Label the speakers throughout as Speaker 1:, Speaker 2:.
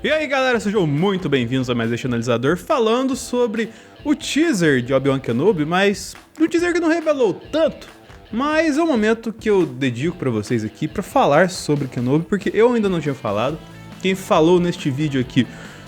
Speaker 1: E aí galera, sejam muito bem-vindos a mais este analisador falando sobre o teaser de Obi-Wan Kenobi, mas um teaser que não revelou tanto, mas é o momento que eu dedico pra vocês aqui pra falar sobre Kenobi, porque eu ainda não tinha falado. Quem falou neste vídeo aqui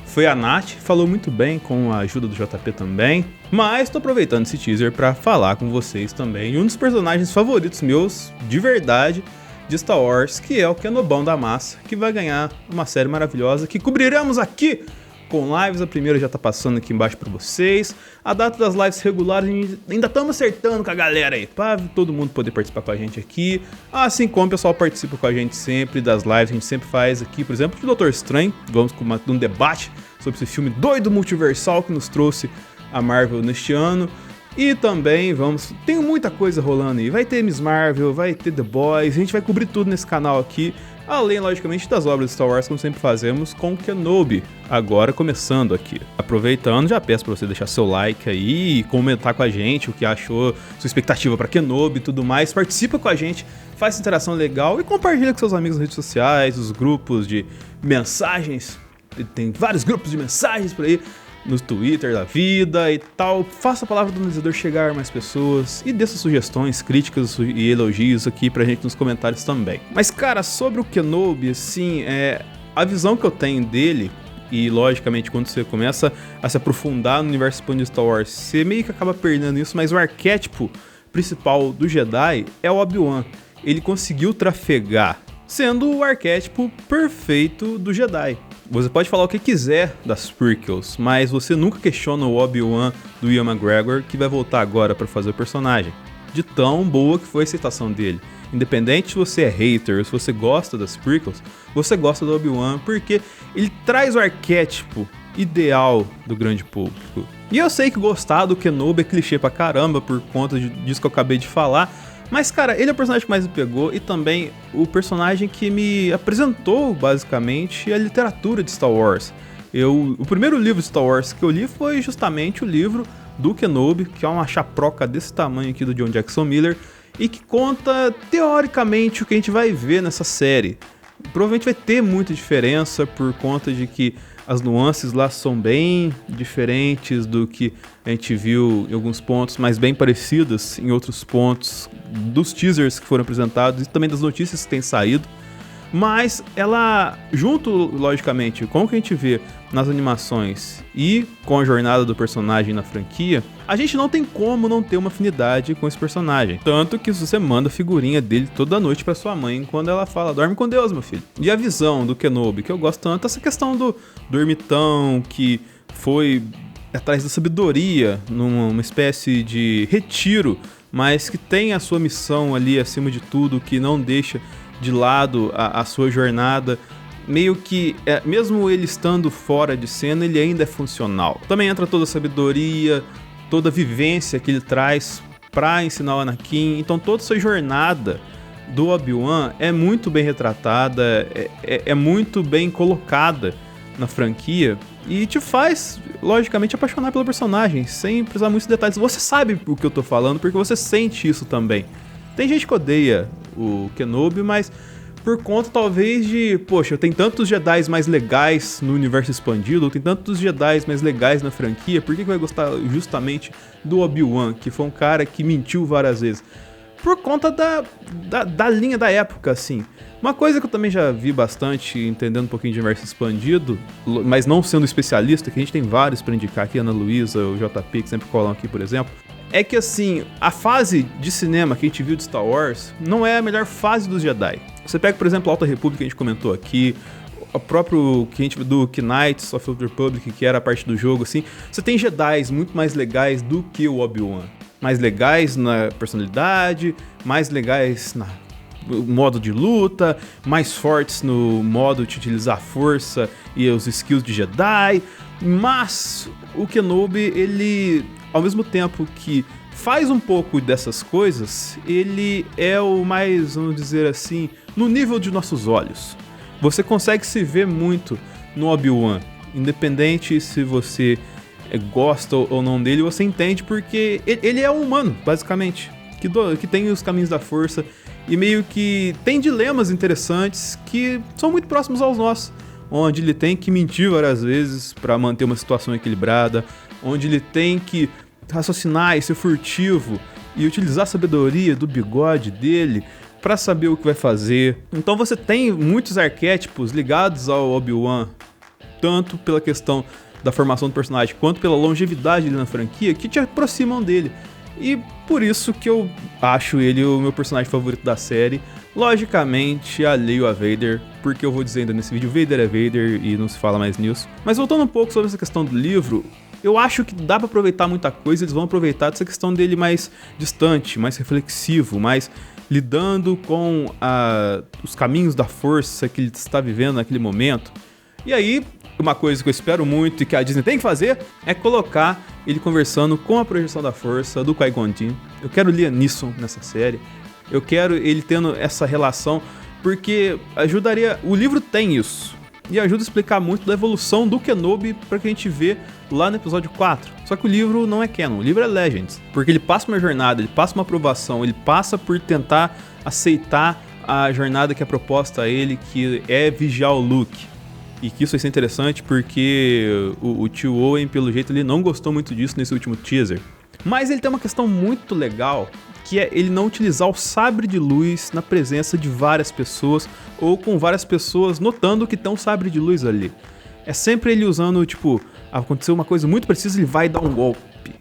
Speaker 1: foi a Nath, falou muito bem com a ajuda do JP também, mas tô aproveitando esse teaser pra falar com vocês também. E um dos personagens favoritos meus, de verdade, de Star Wars, que é o Kenobão da Massa, que vai ganhar uma série maravilhosa que cobriremos aqui com lives. A primeira já tá passando aqui embaixo pra vocês. A data das lives regulares ainda estamos acertando com a galera aí, pra todo mundo poder participar com a gente aqui. Assim como o pessoal participa com a gente sempre das lives, a gente sempre faz aqui, por exemplo, de Doutor Estranho. Vamos com um debate sobre esse filme doido multiversal que nos trouxe a Marvel neste ano. E também tem muita coisa rolando aí, vai ter Miss Marvel, vai ter The Boys, a gente vai cobrir tudo nesse canal aqui, além logicamente das obras de Star Wars, como sempre fazemos com Kenobi, agora começando aqui. Aproveitando, já peço pra você deixar seu like aí, comentar com a gente o que achou, sua expectativa pra Kenobi e tudo mais, participa com a gente, faz essa interação legal e compartilha com seus amigos nas redes sociais, os grupos de mensagens, tem vários grupos de mensagens por aí, no Twitter da vida e tal. Faça a palavra do analisador chegar a mais pessoas e dê suas sugestões, críticas e elogios aqui pra gente nos comentários também. Mas cara, sobre o Kenobi, assim, a visão que eu tenho dele, e logicamente quando você começa a se aprofundar no universo expandido de Star Wars, você meio que acaba perdendo isso, mas o arquétipo principal do Jedi é o Obi-Wan. Ele conseguiu trafegar, sendo o arquétipo perfeito do Jedi. Você pode falar o que quiser das prequels, mas você nunca questiona o Obi-Wan do Ian McGregor, que vai voltar agora para fazer o personagem. De tão boa que foi a aceitação dele. Independente se você é hater ou se você gosta das prequels, você gosta do Obi-Wan porque ele traz o arquétipo ideal do grande público. E eu sei que gostar do Kenobi é clichê pra caramba por conta disso que eu acabei de falar, mas, cara, ele é o personagem que mais me pegou e também o personagem que me apresentou, basicamente, a literatura de Star Wars. O primeiro livro de Star Wars que eu li foi justamente o livro do Kenobi, que é uma chaproca desse tamanho aqui do John Jackson Miller, e que conta, teoricamente, o que a gente vai ver nessa série. Provavelmente vai ter muita diferença por conta de que as nuances lá são bem diferentes do que a gente viu em alguns pontos, mas bem parecidas em outros pontos dos teasers que foram apresentados e também das notícias que têm saído. Mas ela, junto, logicamente, com o que a gente vê nas animações e com a jornada do personagem na franquia, a gente não tem como não ter uma afinidade com esse personagem. Tanto que você manda a figurinha dele toda noite pra sua mãe quando ela fala, dorme com Deus, meu filho. E a visão do Kenobi, que eu gosto tanto, essa questão do ermitão que foi atrás da sabedoria, numa espécie de retiro, mas que tem a sua missão ali acima de tudo, que não deixa de lado a sua jornada, meio que, mesmo ele estando fora de cena, ele ainda é funcional. Também entra toda a sabedoria, toda a vivência que ele traz pra ensinar o Anakin, então toda essa jornada do Obi-Wan é muito bem retratada, é muito bem colocada na franquia e te faz, logicamente, apaixonar pelo personagem, sem precisar muitos detalhes. Você sabe o que eu tô falando, porque você sente isso também. Tem gente que odeia o Kenobi, mas por conta talvez de, poxa, tem tantos Jedi mais legais no universo expandido, tem tantos Jedi mais legais na franquia, por que vai gostar justamente do Obi-Wan, que foi um cara que mentiu várias vezes? Por conta da linha da época, assim. Uma coisa que eu também já vi bastante, entendendo um pouquinho de universo expandido, mas não sendo especialista, que a gente tem vários pra indicar aqui, Ana Luísa, o JP, que sempre colam aqui, por exemplo, é que, assim, a fase de cinema que a gente viu de Star Wars não é a melhor fase dos Jedi. Você pega, por exemplo, a Alta República, que a gente comentou aqui, o próprio que a gente do Knights of the Old Republic, que era a parte do jogo, assim, você tem Jedis muito mais legais do que o Obi-Wan. Mais legais na personalidade, mais legais no modo de luta, mais fortes no modo de utilizar a força e os skills de Jedi, mas o Kenobi, ele, ao mesmo tempo que faz um pouco dessas coisas, ele é o mais, vamos dizer assim, no nível de nossos olhos. Você consegue se ver muito no Obi-Wan, independente se você gosta ou não dele, você entende porque ele é um humano, basicamente, que tem os caminhos da força e meio que tem dilemas interessantes que são muito próximos aos nossos. onde ele tem que mentir várias vezes para manter uma situação equilibrada, onde ele tem que raciocinar e ser furtivo e utilizar a sabedoria do bigode dele para saber o que vai fazer. Então você tem muitos arquétipos ligados ao Obi-Wan, tanto pela questão da formação do personagem quanto pela longevidade dele na franquia, que te aproximam dele. E por isso que eu acho ele o meu personagem favorito da série, logicamente alheio a Vader, porque eu vou dizer ainda nesse vídeo, Vader é Vader e não se fala mais nisso. Mas voltando um pouco sobre essa questão do livro, eu acho que dá pra aproveitar muita coisa, eles vão aproveitar dessa questão dele mais distante, mais reflexivo, mais lidando com os caminhos da força que ele está vivendo naquele momento. E aí, uma coisa que eu espero muito e que a Disney tem que fazer é colocar ele conversando com a projeção da força do Qui-Gon Jinn. Eu quero Liam Neeson nessa série, eu quero ele tendo essa relação, porque ajudaria, o livro tem isso. E ajuda a explicar muito da evolução do Kenobi para que a gente vê lá no episódio 4. Só que o livro não é canon, o livro é Legends. Porque ele passa uma jornada, ele passa uma aprovação, ele passa por tentar aceitar a jornada que é proposta a ele, que é vigiar o Luke. E que isso vai ser interessante porque o tio Owen, pelo jeito, ele não gostou muito disso nesse último teaser. Mas ele tem uma questão muito legal, que é ele não utilizar o sabre de luz na presença de várias pessoas, ou com várias pessoas notando que tem um sabre de luz ali. É sempre ele usando, tipo, aconteceu uma coisa muito precisa, ele vai dar um golpe,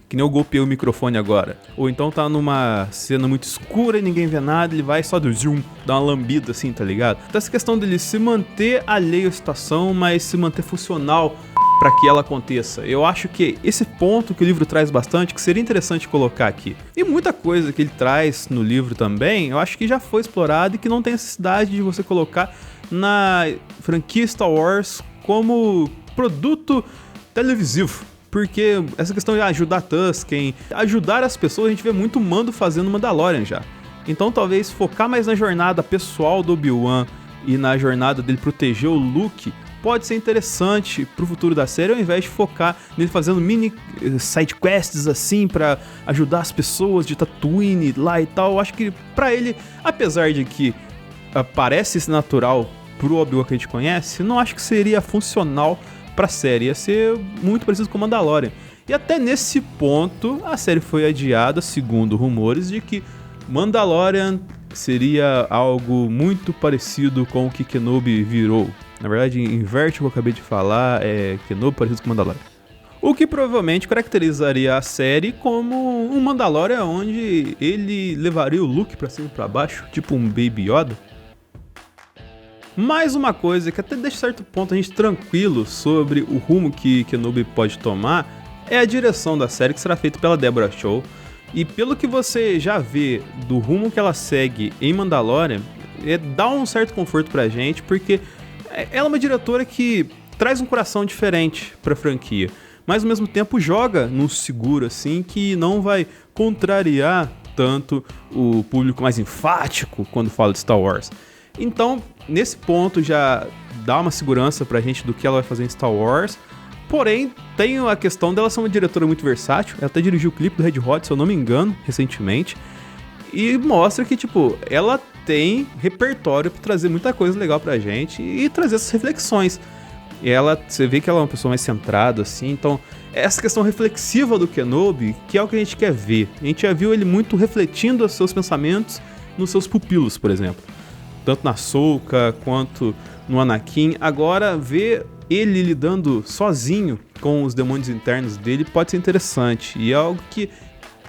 Speaker 1: que nem eu golpeei o microfone agora. Ou então tá numa cena muito escura e ninguém vê nada, ele vai só do zoom, dar uma lambida assim, tá ligado? Então essa questão dele se manter alheio à situação, mas se manter funcional para que ela aconteça. Eu acho que esse ponto que o livro traz bastante, que seria interessante colocar aqui. E muita coisa que ele traz no livro também, eu acho que já foi explorado e que não tem necessidade de você colocar na franquia Star Wars como produto televisivo. Porque essa questão de ajudar Tusken, ajudar as pessoas, a gente vê muito Mando fazendo Mandalorian já. Então talvez focar mais na jornada pessoal do Obi-Wan e na jornada dele proteger o Luke pode ser interessante pro futuro da série, ao invés de focar nele fazendo mini sidequests assim pra ajudar as pessoas de Tatooine lá e tal. Eu acho que pra ele, apesar de que parece ser natural pro Obi-Wan que a gente conhece, não acho que seria funcional pra série, ia ser muito parecido com Mandalorian. E até nesse ponto a série foi adiada, segundo rumores, de que Mandalorian seria algo muito parecido com o que Kenobi virou. Na verdade, inverte o que eu acabei de falar, é Kenobi parecido com Mandalorian. O que provavelmente caracterizaria a série como um Mandalorian onde ele levaria o Luke pra cima e pra baixo, tipo um Baby Yoda. Mais uma coisa que até deixa certo ponto a gente tranquilo sobre o rumo que Kenobi pode tomar é a direção da série, que será feita pela Deborah Chow. E pelo que você já vê do rumo que ela segue em Mandalorian, dá um certo conforto pra gente, porque ela é uma diretora que traz um coração diferente pra franquia, mas ao mesmo tempo joga num seguro assim que não vai contrariar tanto o público mais enfático quando fala de Star Wars. Então, nesse ponto já dá uma segurança pra gente do que ela vai fazer em Star Wars. Porém, tem a questão dela ser uma diretora muito versátil. Ela até dirigiu o clipe do Red Hot, se eu não me engano, recentemente. E mostra que, tipo, ela tem repertório pra trazer muita coisa legal pra gente e trazer essas reflexões. E você vê que ela é uma pessoa mais centrada, assim. Então, essa questão reflexiva do Kenobi, que é o que a gente quer ver. A gente já viu ele muito refletindo os seus pensamentos nos seus pupilos, por exemplo. Tanto na Ahsoka quanto no Anakin. Agora, ver ele lidando sozinho com os demônios internos dele pode ser interessante. E é algo que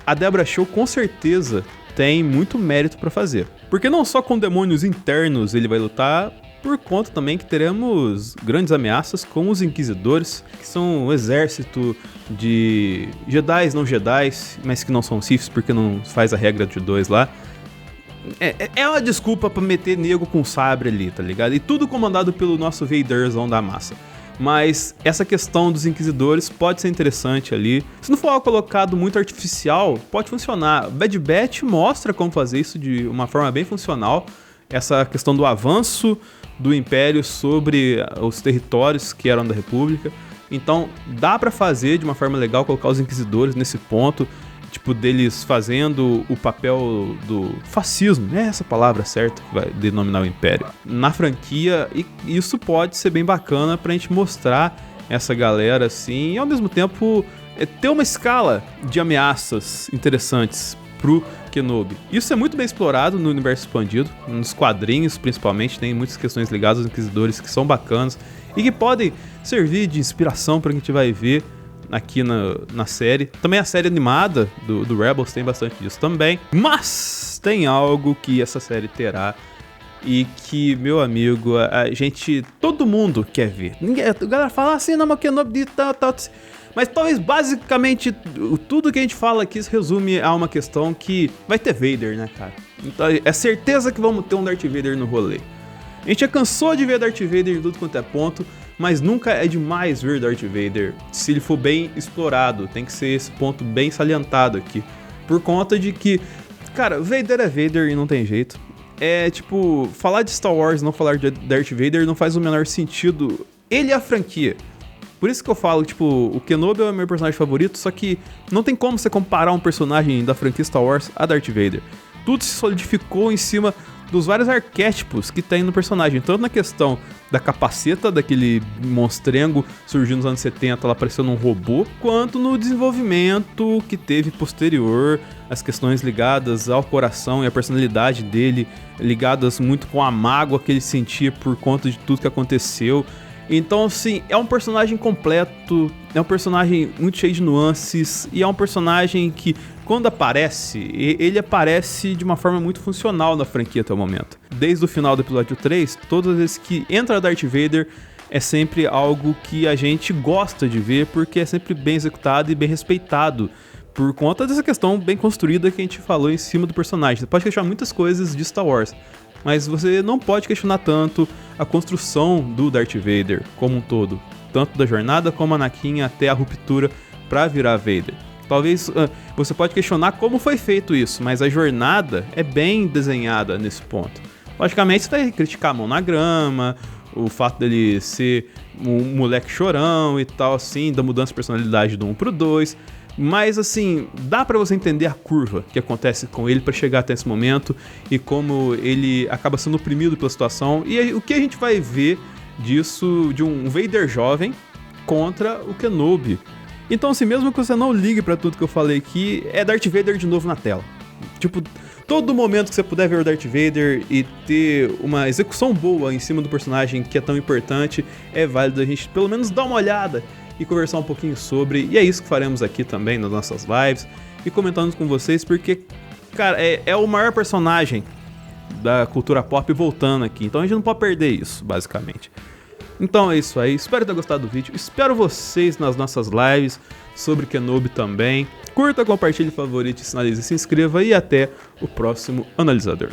Speaker 1: a Deborah Chow com certeza tem muito mérito pra fazer. Porque não só com demônios internos ele vai lutar, por conta também que teremos grandes ameaças com os Inquisidores, que são um exército de Jedis, não Jedis, mas que não são Siths porque não faz a regra de 2 lá. É uma desculpa pra meter nego com sabre ali, tá ligado? E tudo comandado pelo nosso Vaderzão da massa. Mas essa questão dos Inquisidores pode ser interessante ali. Se não for algo colocado muito artificial, pode funcionar. Bad Batch mostra como fazer isso de uma forma bem funcional. Essa questão do avanço do Império sobre os territórios que eram da República. Então dá pra fazer de uma forma legal, colocar os Inquisidores nesse ponto tipo, deles fazendo o papel do fascismo, é essa palavra certa que vai denominar o Império, na franquia, e isso pode ser bem bacana pra gente mostrar essa galera, assim, e ao mesmo tempo ter uma escala de ameaças interessantes pro Kenobi. Isso é muito bem explorado no universo expandido, nos quadrinhos principalmente, tem muitas questões ligadas aos Inquisidores que são bacanas e que podem servir de inspiração para a gente vai ver aqui na série. Também a série animada do Rebels tem bastante disso também. Mas tem algo que essa série terá e que, meu amigo, todo mundo quer ver. A galera fala assim, não, mas o Kenobi tal. Mas talvez basicamente tudo que a gente fala aqui se resume a uma questão que vai ter Vader, né, cara? Então é certeza que vamos ter um Darth Vader no rolê. A gente já cansou de ver Darth Vader em tudo quanto é ponto, mas nunca é demais ver Darth Vader se ele for bem explorado. Tem que ser esse ponto bem salientado aqui. Por conta de que, cara, Vader é Vader e não tem jeito. É tipo, falar de Star Wars e não falar de Darth Vader não faz o menor sentido. Ele é a franquia. Por isso que eu falo, tipo, o Kenobi é o meu personagem favorito, só que não tem como você comparar um personagem da franquia Star Wars a Darth Vader. Tudo se solidificou em cima dos vários arquétipos que tem no personagem, tanto na questão da capaceta daquele monstrengo surgindo nos anos 70, ela parecendo um robô, quanto no desenvolvimento que teve posterior, as questões ligadas ao coração e à personalidade dele, ligadas muito com a mágoa que ele sentia por conta de tudo que aconteceu. Então, assim, é um personagem completo, é um personagem muito cheio de nuances e é um personagem que, quando aparece, ele aparece de uma forma muito funcional na franquia até o momento. Desde o final do episódio 3, todas as vezes que entra Darth Vader, é sempre algo que a gente gosta de ver, porque é sempre bem executado e bem respeitado, por conta dessa questão bem construída que a gente falou em cima do personagem. Você pode questionar muitas coisas de Star Wars, mas você não pode questionar tanto a construção do Darth Vader como um todo, tanto da jornada como Anakin até a ruptura pra virar Vader. Talvez você pode questionar como foi feito isso, mas a jornada é bem desenhada nesse ponto. Logicamente você vai criticar a mão na grama, o fato dele ser um moleque chorão e tal, assim, da mudança de personalidade do 1 pro 2, mas assim, dá pra você entender a curva que acontece com ele pra chegar até esse momento e como ele acaba sendo oprimido pela situação, e o que a gente vai ver disso, de um Vader jovem contra o Kenobi. Então, assim, mesmo que você não ligue pra tudo que eu falei aqui, é Darth Vader de novo na tela. Tipo, todo momento que você puder ver o Darth Vader e ter uma execução boa em cima do personagem que é tão importante, é válido a gente pelo menos dar uma olhada e conversar um pouquinho sobre, e é isso que faremos aqui também nas nossas lives, e comentando com vocês, porque, cara, é o maior personagem da cultura pop voltando aqui, então a gente não pode perder isso, basicamente. Então é isso aí, espero ter gostado do vídeo, espero vocês nas nossas lives sobre Kenobi também. Curta, compartilhe, favorite, sinalize, se inscreva e até o próximo analisador.